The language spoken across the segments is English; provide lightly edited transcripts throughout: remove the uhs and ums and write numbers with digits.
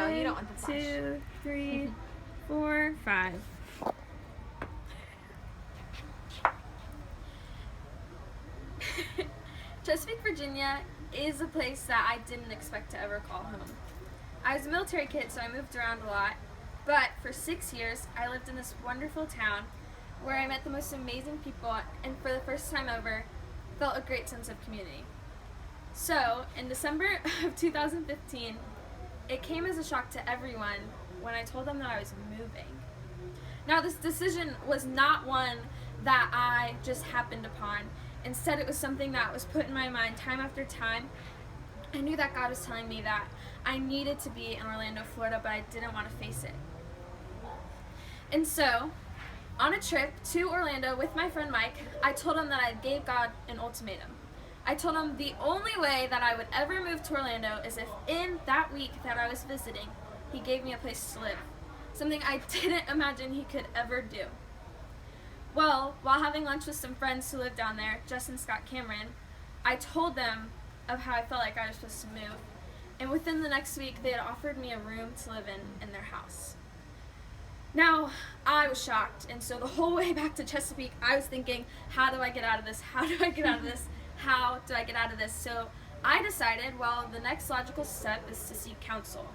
No, you don't want the flash. 2, 3, 4, 5. Chesapeake, Virginia is a place that I didn't expect to ever call home. I was a military kid, so I moved around a lot, but for 6 years, I lived in this wonderful town where I met the most amazing people, and for the first time ever, felt a great sense of community. So, in December of 2015, it came as a shock to everyone when I told them that I was moving. Now, this decision was not one that I just happened upon. Instead, it was something that was put in my mind time after time. I knew that God was telling me that I needed to be in Orlando, Florida, but I didn't want to face it. And so, on a trip to Orlando with my friend Mike, I told him that I gave God an ultimatum. I told him the only way that I would ever move to Orlando is if in that week that I was visiting, he gave me a place to live. Something I didn't imagine he could ever do. Well, while having lunch with some friends who lived down there, Jess and Scott Cameron, I told them of how I felt like I was supposed to move. And within the next week, they had offered me a room to live in their house. Now, I was shocked, and so the whole way back to Chesapeake, I was thinking, how do I get out of this? How do I get out of this? How do I get out of this? So I decided, well, the next logical step is to seek counsel.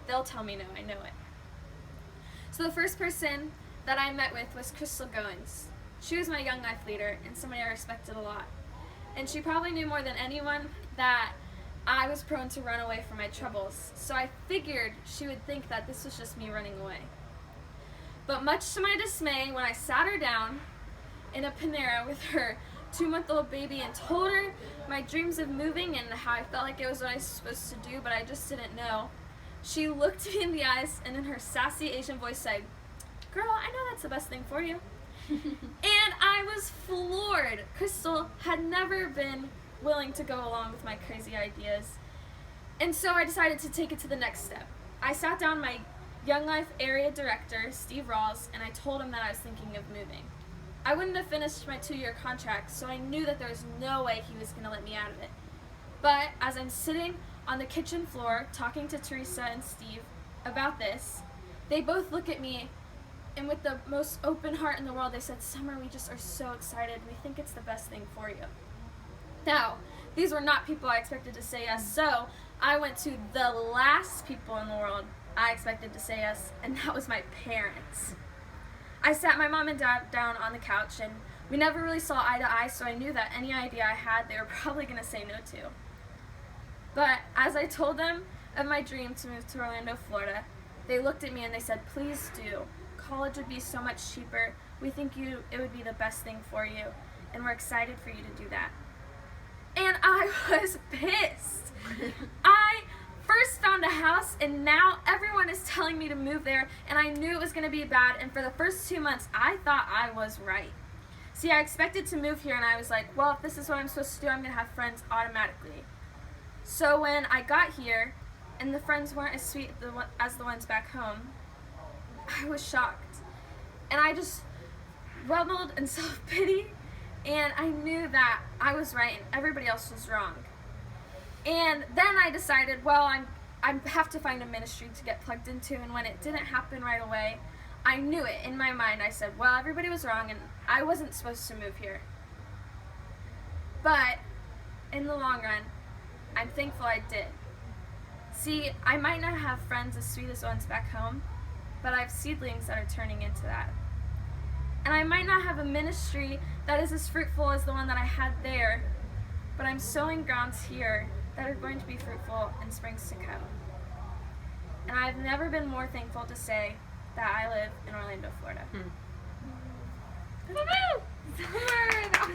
They'll tell me no, I know it. So the first person that I met with was Crystal Goins. She was my young life leader and somebody I respected a lot. And she probably knew more than anyone that I was prone to run away from my troubles. So I figured she would think that this was just me running away. But much to my dismay, when I sat her down in a Panera with her 2-month-old baby and told her my dreams of moving and how I felt like it was what I was supposed to do, but I just didn't know, she looked me in the eyes and in her sassy Asian voice said, "Girl, I know that's the best thing for you." And I was floored. Crystal had never been willing to go along with my crazy ideas. And so I decided to take it to the next step. I sat down my Young Life area director, Steve Rawls, and I told him that I was thinking of moving. I wouldn't have finished my 2-year contract, so I knew that there was no way he was going to let me out of it. But as I'm sitting on the kitchen floor talking to Teresa and Steve about this, they both look at me, and with the most open heart in the world, they said, "Summer, we just are so excited. We think it's the best thing for you." Now, these were not people I expected to say yes, so I went to the last people in the world I expected to say yes, and that was my parents. I sat my mom and dad down on the couch, and we never really saw eye to eye, so I knew that any idea I had, they were probably going to say no to. But as I told them of my dream to move to Orlando, Florida, they looked at me and they said, "Please do. College would be so much cheaper. We think it would be the best thing for you, and we're excited for you to do that." And I was pissed. I first found a house, and now everyone is telling me to move there, and I knew it was going to be bad, and for the first 2 months, I thought I was right. See, I expected to move here, and I was like, well, if this is what I'm supposed to do, I'm going to have friends automatically. So when I got here, and the friends weren't as sweet as the ones back home, I was shocked. And I just reveled in self-pity, and I knew that I was right and everybody else was wrong. And then I decided, well, I have to find a ministry to get plugged into, and when it didn't happen right away, I knew it in my mind. I said, well, everybody was wrong, and I wasn't supposed to move here. But in the long run, I'm thankful I did. See, I might not have friends as sweet as the ones back home, but I have seedlings that are turning into that. And I might not have a ministry that is as fruitful as the one that I had there, but I'm sowing grounds here that are going to be fruitful in springs to come. And I've never been more thankful to say that I live in Orlando, Florida. Summer, that was